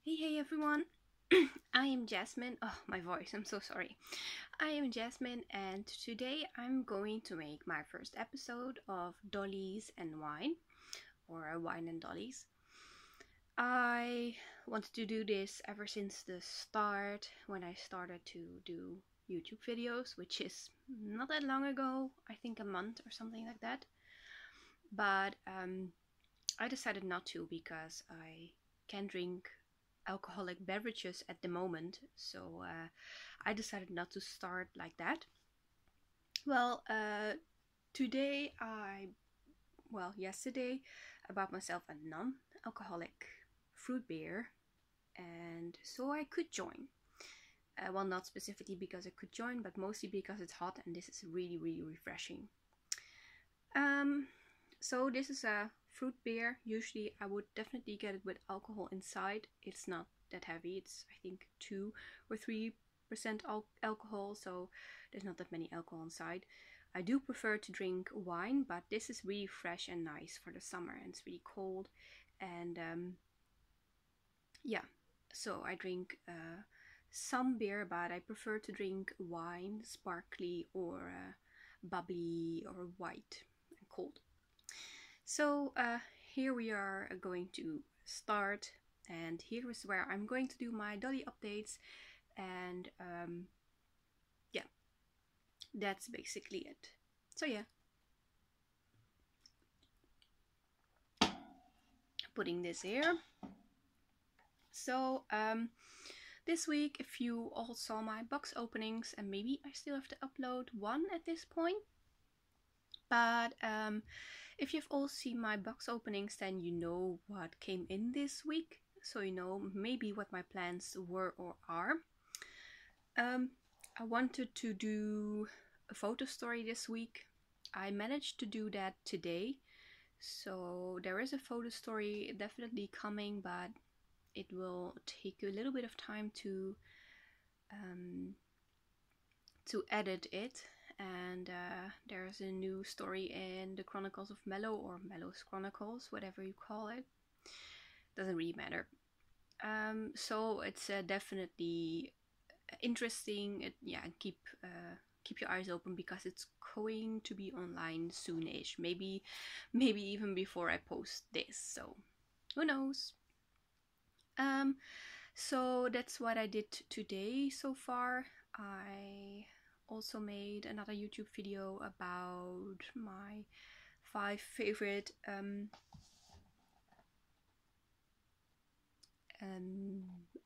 Hey everyone, I am Jasmine. Oh, my voice, I'm so sorry. I am Jasmine, and today I'm going to make my first episode of Dollies and Wine, or Wine and Dollies. I wanted to do this ever since the start when I started to do YouTube videos, which is not that long ago, I think a month or something like that. But I decided not to because I can drink alcoholic beverages at the moment, so I decided not to start like that. Well, yesterday, I bought myself a non-alcoholic fruit beer, and so I could join. Well, not specifically because I could join, but mostly because it's hot and this is really, really refreshing. Um, so this is a fruit beer. Usually I would definitely get it with alcohol inside. It's not that heavy. It's I think 2 or 3% alcohol, so there's not that many alcohol inside. I do prefer to drink wine, but this is really fresh and nice for the summer, and it's really cold. And yeah, so I drink some beer, but I prefer to drink wine, sparkly or bubbly or white and cold. So here we are going to start, and here is where I'm going to do my dolly updates, and yeah, that's basically it. So yeah, putting this here. So this week, if you all saw my box openings, and maybe I still have to upload one at this point, but if you've all seen my box openings, then you know what came in this week. So you know maybe what my plans were or are. I wanted to do a photo story this week. I managed to do that today. So there is a photo story definitely coming, but it will take a little bit of time um, to edit it. And there's a new story in the Chronicles of Mellow, or Mellow's Chronicles, whatever you call it. Doesn't really matter. So it's definitely interesting. Keep your eyes open because it's going to be online soonish. Maybe even before I post this. So who knows? Um, so that's what I did today so far. I also made another YouTube video about my 5 favorite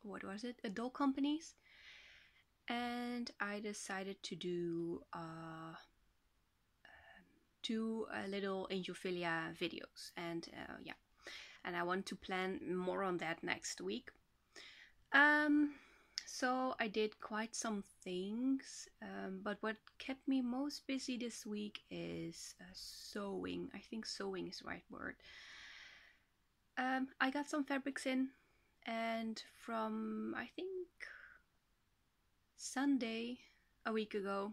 what was it? Adult companies. And I decided to do two little angelophilia videos, and yeah, and I want to plan more on that next week. Um, so I did quite some things, but what kept me most busy this week is sewing. I think sewing is the right word. I got some fabrics in, and from I think Sunday a week ago,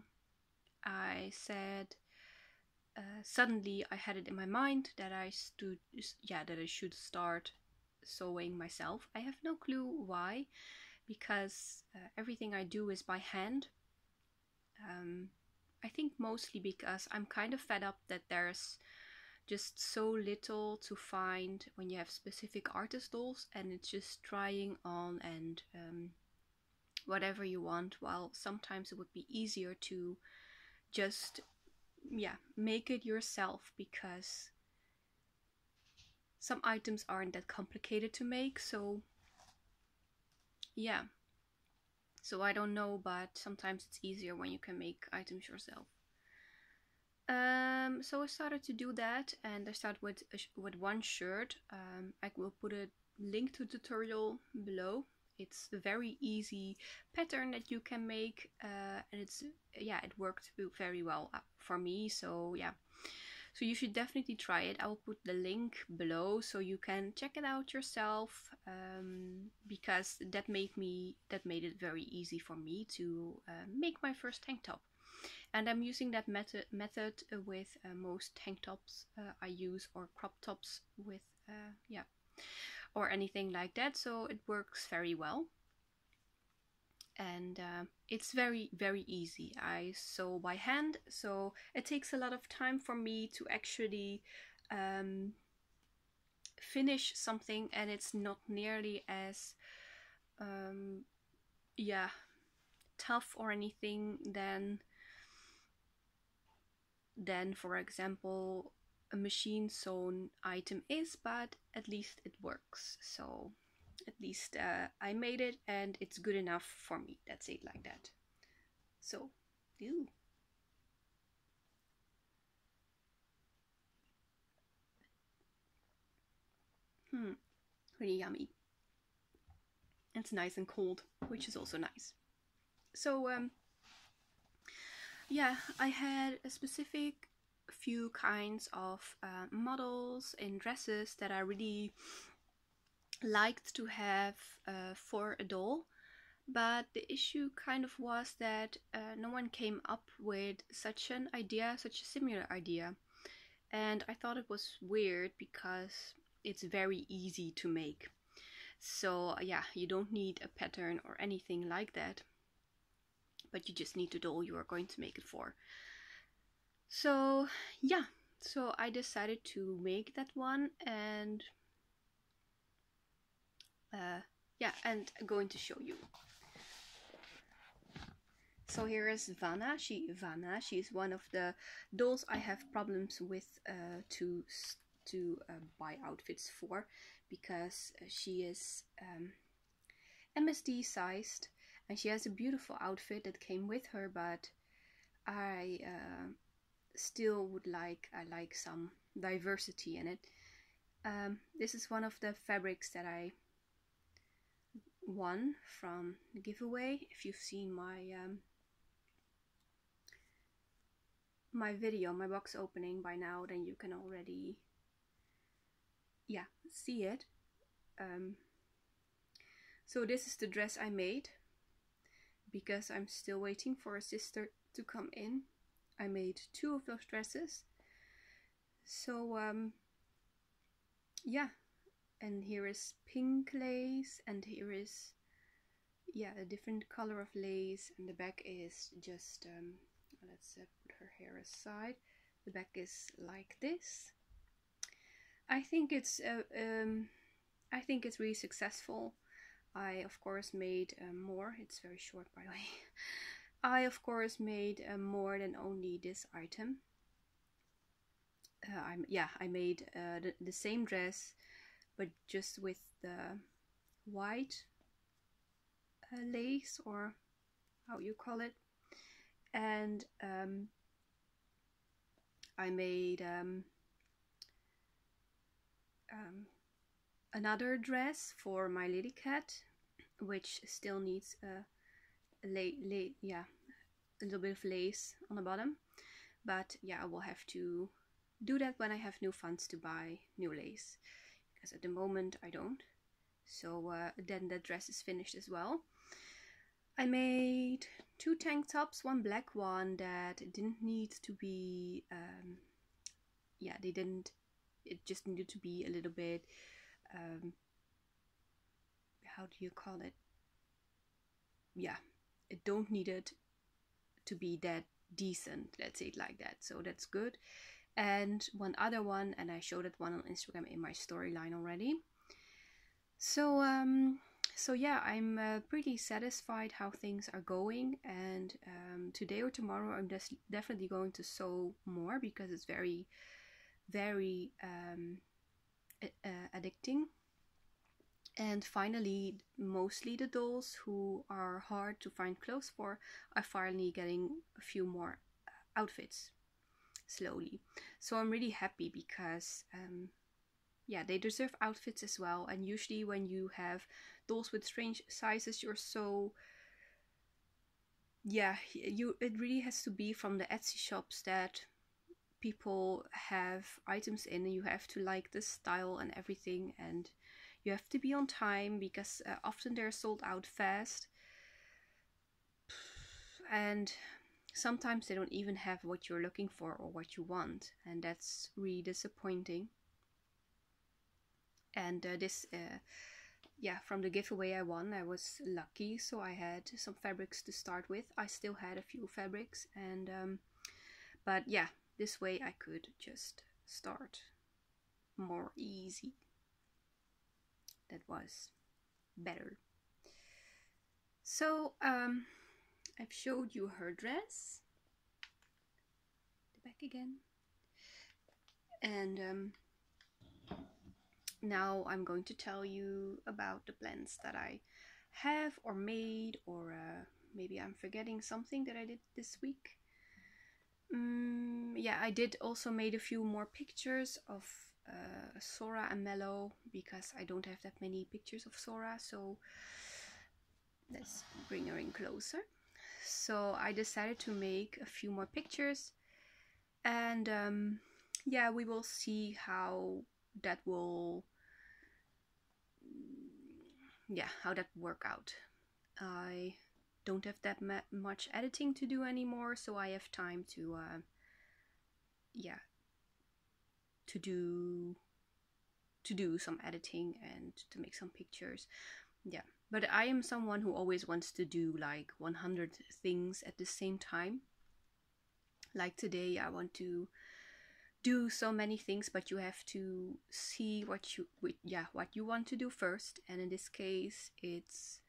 I said suddenly I had it in my mind that I should start sewing myself. I have no clue why, because everything I do is by hand. I think mostly because I'm kind of fed up that there's just so little to find when you have specific artist dolls, and it's just trying on and whatever you want, while sometimes it would be easier to just make it yourself, because some items aren't that complicated to make. So yeah, so I don't know, but sometimes it's easier when you can make items yourself. So I started to do that, and I started with one shirt. I will put a link to the tutorial below. It's a very easy pattern that you can make, and it worked very well for me. So yeah, so you should definitely try it. I will put the link below so you can check it out yourself, because that made it very easy for me to make my first tank top. And I'm using that method with most tank tops I use, or crop tops with or anything like that, so it works very well. And it's very, very easy. I sew by hand, so it takes a lot of time for me to actually finish something, and it's not nearly as yeah, tough or anything than for example a machine sewn item is, but at least it works. So at least I made it and it's good enough for me. That's it, like that. So, ew. Really yummy. It's nice and cold, which is also nice. So yeah, I had a specific few kinds of models in dresses that I really liked to have for a doll, but the issue kind of was that no one came up with such an idea, such a similar idea. And I thought it was weird because it's very easy to make. So yeah, you don't need a pattern or anything like that, but you just need the doll you are going to make it for. So yeah, so I decided to make that one, and yeah, and I'm going to show you. So here is Vanna. She's one of the dolls I have problems with to buy outfits for, because she is MSD sized, and she has a beautiful outfit that came with her, but I still would like some diversity in it. This is one of the fabrics that I won from the giveaway. If you've seen my video, my box opening by now, then you can already see it. So this is the dress I made, because I'm still waiting for a sister to come in. I made 2 of those dresses. So yeah, and here is pink lace, and here is a different color of lace, and the back is just let's put her hair aside. The back is like this. I think it's really successful. I of course made more. It's very short, by the way. I of course made more than only this item. I made the same dress, but just with the white lace, or how you call it, and I made another dress for my lily cat, which still needs a little bit of lace on the bottom, but yeah, I will have to do that when I have new funds to buy new lace, because at the moment I don't. So then the dress is finished as well. I made 2 tank tops, one black one that didn't need to be it just needed to be a little bit how do you call it, it don't need it to be that decent, let's say it like that, so that's good. And one other one, and I showed that one on Instagram in my storyline already. So so yeah, I'm pretty satisfied how things are going, and today or tomorrow I'm just definitely going to sew more, because it's very, very addicting. And finally, mostly the dolls who are hard to find clothes for are finally getting a few more outfits slowly. So I'm really happy, because they deserve outfits as well. And usually when you have dolls with strange sizes, you're so it really has to be from the Etsy shops that people have items in, and you have to like the style and everything, and you have to be on time, because often they're sold out fast, and sometimes they don't even have what you're looking for or what you want, and that's really disappointing. And this yeah, from the giveaway I won, I was lucky, so I had some fabrics to start with. I still had a few fabrics, and but yeah, this way I could just start more easy. That was better. So I've showed you her dress, the back again, and now I'm going to tell you about the plans that I have or made, or maybe I'm forgetting something that I did this week. Yeah, I did also made a few more pictures of Sora and Mello, because I don't have that many pictures of Sora, so let's bring her in closer. So I decided to make a few more pictures, and yeah, we will see how that will how that work out. I don't have that much editing to do anymore, so I have time to to do some editing and to make some pictures. Yeah, but I am someone who always wants to do like 100 things at the same time. Like today I want to do so many things, but you have to see what you want to do first, and in this case it's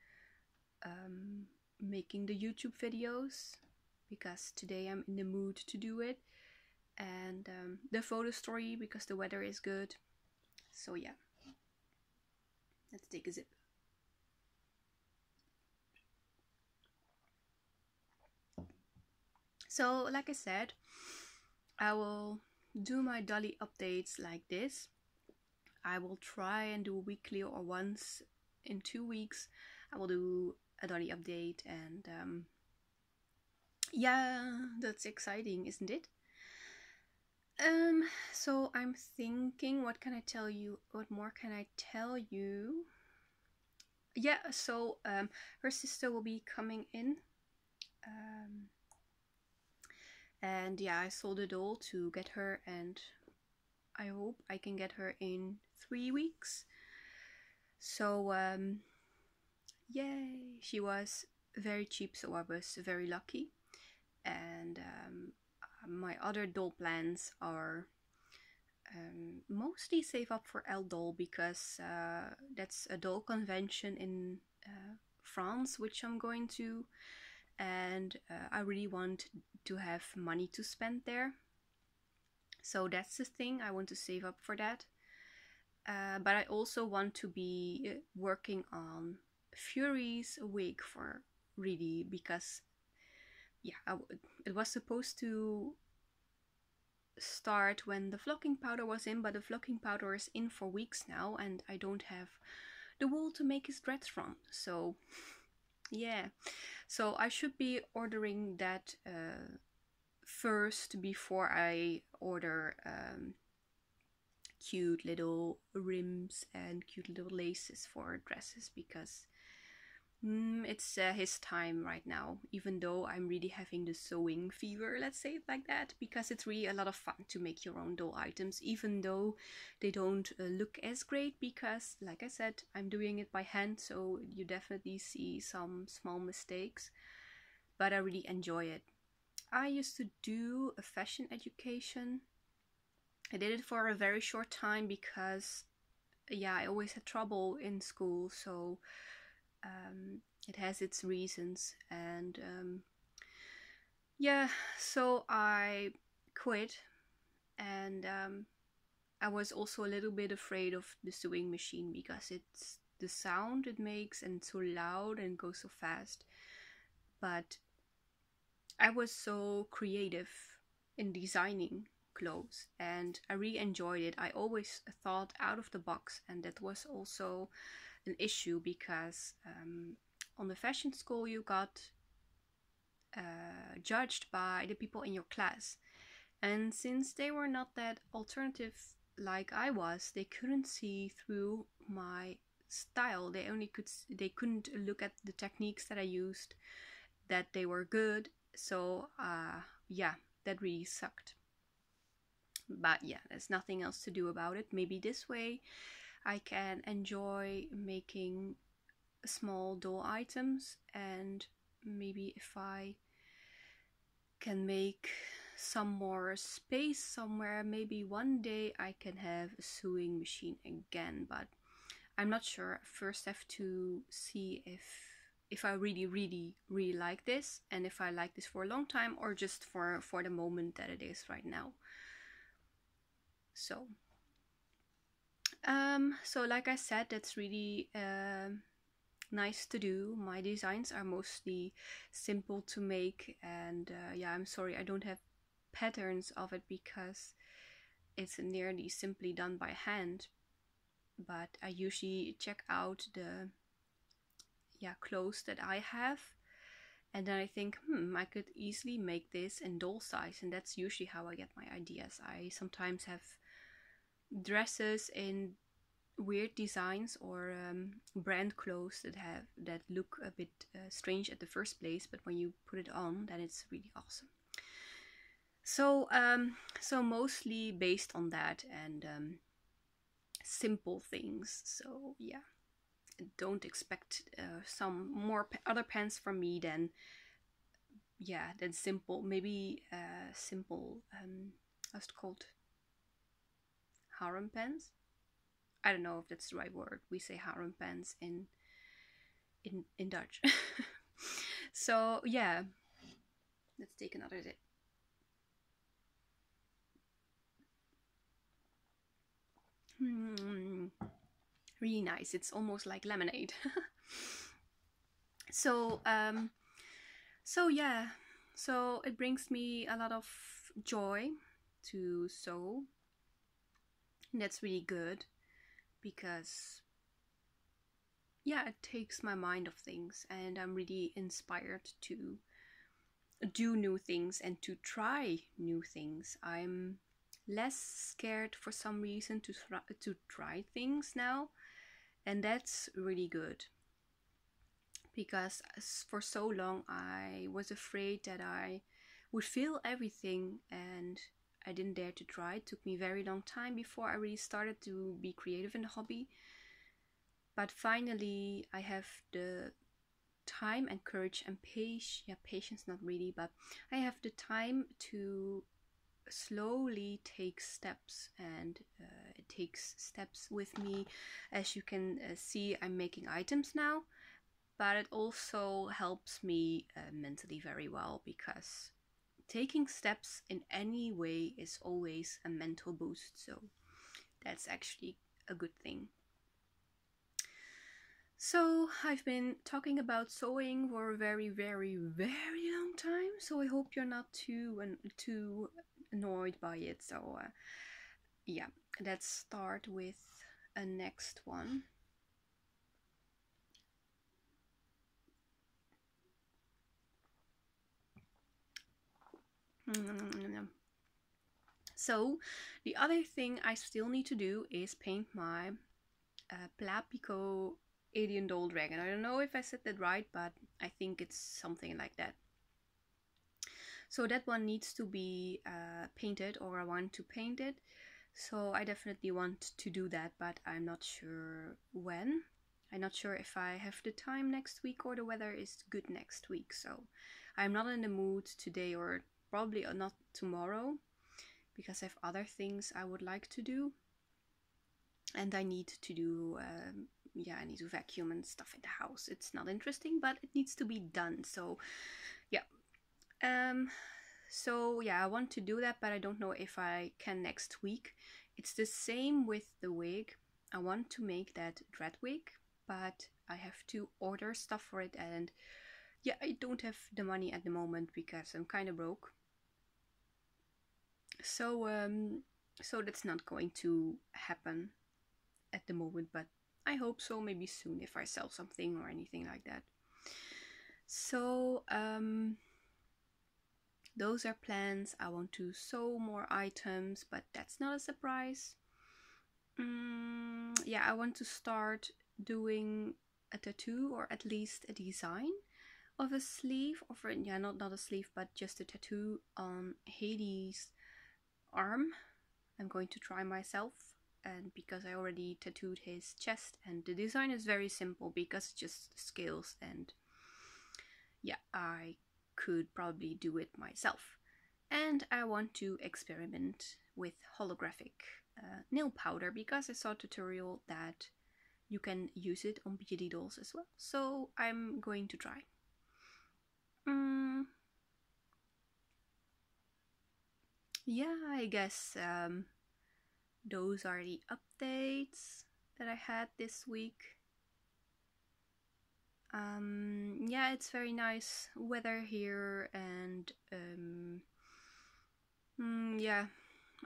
making the YouTube videos, because today I'm in the mood to do it, and the photo story because the weather is good. So yeah, let's take a zip. So like I said, I will do my dolly updates like this. I will try and do weekly or once in 2 weeks. I will do a dolly update, and yeah, that's exciting, isn't it? So I'm thinking, what can I tell you? What more can I tell you? Yeah, so her sister will be coming in. And yeah, I sold a doll to get her, and I hope I can get her in 3 weeks. So yay! She was very cheap, so I was very lucky. And my other doll plans are mostly save up for Elle doll, because that's a doll convention in France, which I'm going to, and I really want to have money to spend there. So that's the thing, I want to save up for that. But I also want to be working on Fury's wig for really, because yeah, it was supposed to start when the flocking powder was in, but the flocking powder is in for weeks now, and I don't have the wool to make his dreads from. So yeah, so I should be ordering that first before I order cute little rims and cute little laces for dresses, because it's his time right now, even though I'm really having the sewing fever, let's say it like that, because it's really a lot of fun to make your own doll items, even though they don't look as great, because like I said, I'm doing it by hand, so you definitely see some small mistakes, but I really enjoy it. I used to do a fashion education. I did it for a very short time because yeah, I always had trouble in school, so it has its reasons, and yeah, so I quit, and I was also a little bit afraid of the sewing machine, because it's the sound it makes, and it's so loud and goes so fast. But I was so creative in designing clothes, and I really enjoyed it. I always thought out of the box, and that was also an issue, because on the fashion school you got judged by the people in your class, and since they were not that alternative like I was, they couldn't see through my style. They couldn't look at the techniques that I used, that they were good. So yeah, that really sucked. But yeah, there's nothing else to do about it. Maybe this way I can enjoy making small doll items, and maybe if I can make some more space somewhere, maybe one day I can have a sewing machine again, but I'm not sure. First I have to see if I really like this, and if I like this for a long time or just for the moment that it is right now. So like I said, that's really nice to do. My designs are mostly simple to make, and yeah, I'm sorry I don't have patterns of it because it's nearly simply done by hand. But I usually check out the clothes that I have, and then I think, I could easily make this in doll size, and that's usually how I get my ideas. I sometimes have dresses in weird designs or brand clothes that look a bit strange at the first place, but when you put it on, then it's really awesome. So mostly based on that and simple things. So yeah, don't expect some more other pens from me than simple. Maybe simple. How's it called? Harem pens. I don't know if that's the right word. We say harem pens in Dutch. So yeah, let's take another sip. Really nice. It's almost like lemonade. So so yeah, so it brings me a lot of joy to sew. And that's really good because yeah, it takes my mind off things, and I'm really inspired to do new things and to try new things. I'm less scared for some reason to try things now, and that's really good because for so long I was afraid that I would fail everything, and I didn't dare to try. It took me a very long time before I really started to be creative in the hobby, but finally I have the time and courage and patience not really, but I have the time to slowly take steps, and it takes steps with me. As you can see, I'm making items now, but it also helps me mentally very well because taking steps in any way is always a mental boost, so that's actually a good thing. So I've been talking about sewing for a very long time, so I hope you're not too annoyed by it. So yeah, let's start with a next one. So the other thing I still need to do is paint my Plapico alien doll dragon. I don't know if I said that right, but I think it's something like that. So that one needs to be painted, or I want to paint it. So I definitely want to do that, but I'm not sure when. I'm not sure if I have the time next week or the weather is good next week. So I'm not in the mood today, or probably not tomorrow, because I have other things I would like to do. And I need to do, I need to vacuum and stuff in the house. It's not interesting, but it needs to be done. So yeah. So yeah, I want to do that, but I don't know if I can next week. It's the same with the wig. I want to make that dread wig, but I have to order stuff for it, and yeah, I don't have the money at the moment because I'm kind of broke. So so that's not going to happen at the moment, but I hope so, maybe soon if I sell something or anything like that. So those are plans. I want to sew more items, but that's not a surprise. Yeah, I want to start doing a tattoo, or at least a design of a sleeve, or not a sleeve, but just a tattoo on Hades' arm. I'm going to try myself and because I already tattooed his chest, and the design is very simple because it's just scales, and yeah, I could probably do it myself. And I want to experiment with holographic nail powder because I saw a tutorial that you can use it on beauty dolls as well. So I'm going to try. Yeah, I guess those are the updates that I had this week. Yeah, it's very nice weather here, and yeah,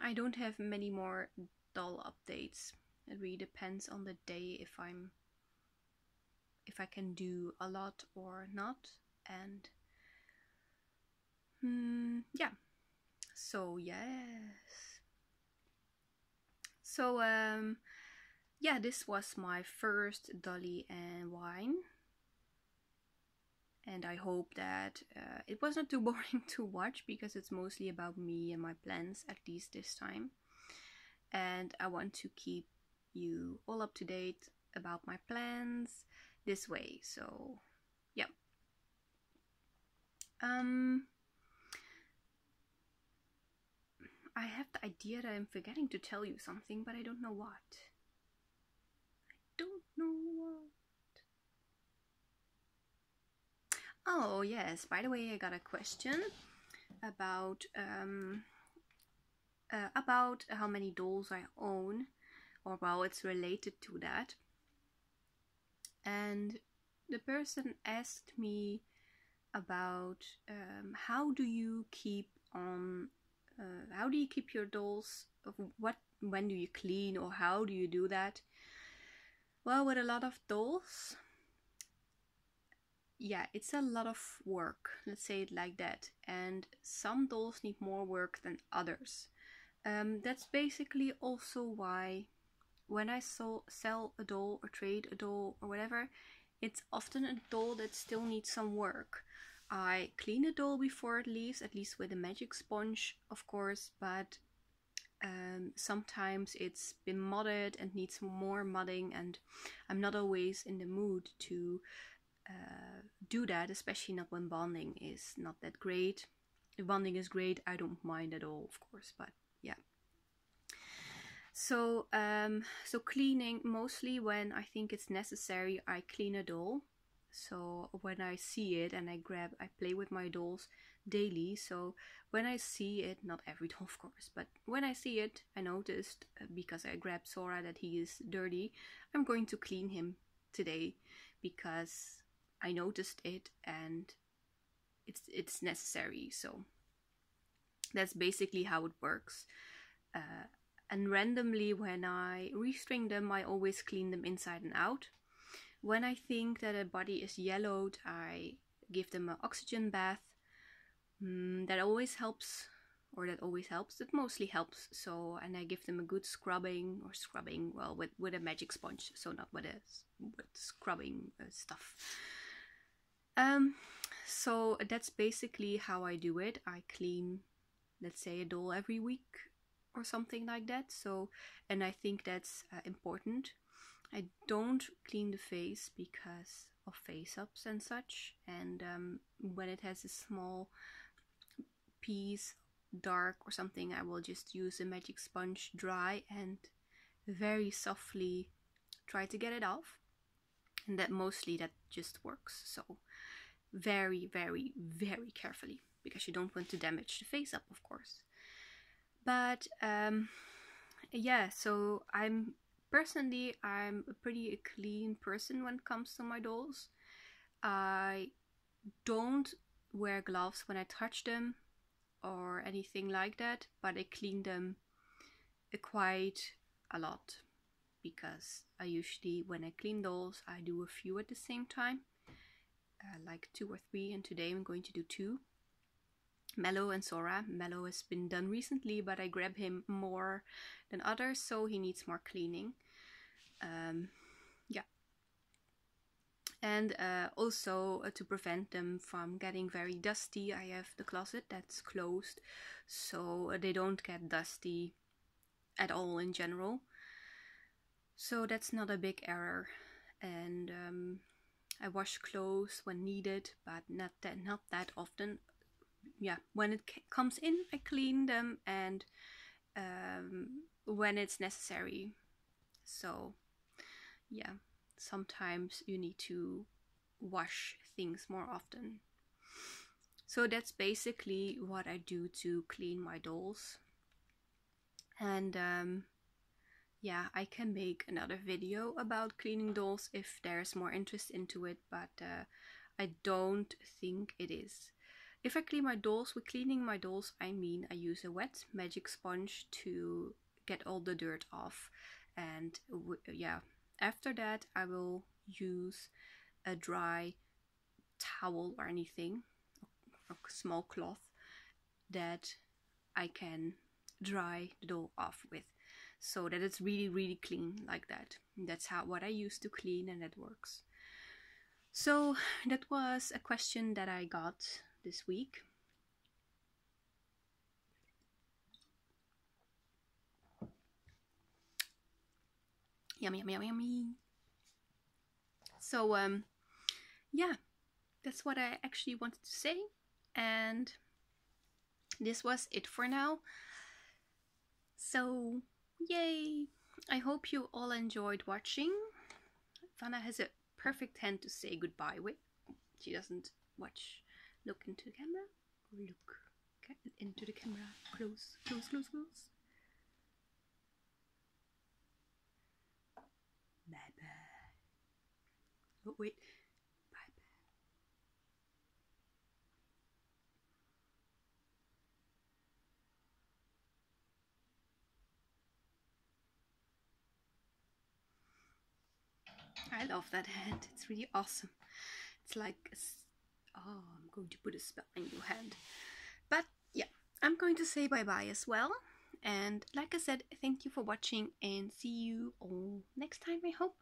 I don't have many more doll updates. It really depends on the day if I can do a lot or not, and yeah. So yes. So yeah, this was my first Dolly and Wine, and I hope that it was not too boring to watch because it's mostly about me and my plans, at least this time. And I want to keep you all up to date about my plans this way. So yeah. I have the idea that I'm forgetting to tell you something, but I don't know what. Oh yes, by the way, I got a question about how many dolls I own, or well, it's related to that. And the person asked me about how do you keep your dolls, when do you clean, or how do you do that? Well, with a lot of dolls, yeah, it's a lot of work, let's say it like that, and some dolls need more work than others. That's basically also why when I sell a doll or trade a doll or whatever, it's often a doll that still needs some work. I clean a doll before it leaves, at least with a magic sponge, of course, but sometimes it's been modded and needs more modding, and I'm not always in the mood to do that, especially not when bonding is not that great. If bonding is great, I don't mind at all, of course, but yeah. So cleaning, mostly when I think it's necessary, I clean a doll. So when I see it and I play with my dolls daily. So when I see it, not every doll of course, but when I see it, I noticed, because I grabbed Sora, that he is dirty, I'm going to clean him today because I noticed it and it's necessary. So that's basically how it works. And randomly, when I restring them, I always clean them inside and out. When I think that a body is yellowed, I give them an oxygen bath. That always helps, that mostly helps. So, and I give them a good scrubbing, well, with a magic sponge, so not with scrubbing stuff. So that's basically how I do it. I clean, let's say, a doll every week or something like that. So, and I think that's important. I don't clean the face because of face ups and such, and when it has a small piece, dark or something, I will just use a magic sponge dry and very softly try to get it off, and that just works. So very, very, very carefully, because you don't want to damage the face up, of course. But yeah, so I'm a pretty clean person when it comes to my dolls. I don't wear gloves when I touch them or anything like that, but I clean them quite a lot, because I usually, when I clean dolls, I do a few at the same time, like 2 or 3, and today I'm going to do 2. Mello and Sora. Mello has been done recently, but I grab him more than others, so he needs more cleaning. Yeah. And also, to prevent them from getting very dusty, I have the closet that's closed, so they don't get dusty at all in general. So that's not a big error. And I wash clothes when needed, but not that often. Yeah, when it comes in, I clean them, and when it's necessary. So yeah, sometimes you need to wash things more often. So that's basically what I do to clean my dolls. And yeah, I can make another video about cleaning dolls if there's more interest into it, but I don't think it is. If I clean my dolls, with cleaning my dolls, I mean I use a wet magic sponge to get all the dirt off. And yeah, after that I will use a dry towel or anything, a small cloth that I can dry the doll off with, so that it's really clean like that. That's what I use to clean, and that works. So that was a question that I got this week. Yummy, yummy, yummy, yummy. So yeah, that's what I actually wanted to say, and this was it for now. So yay! I hope you all enjoyed watching. Vanna has a perfect hand to say goodbye with. She doesn't look into the camera. Look into the camera. Close, close, close, close. Bye bye. Oh wait. Bye bye. I love that hand. It's really awesome. It's like oh, I'm going to put a spell in your hand. But yeah, I'm going to say bye bye as well. And like I said, thank you for watching, and see you all next time, I hope.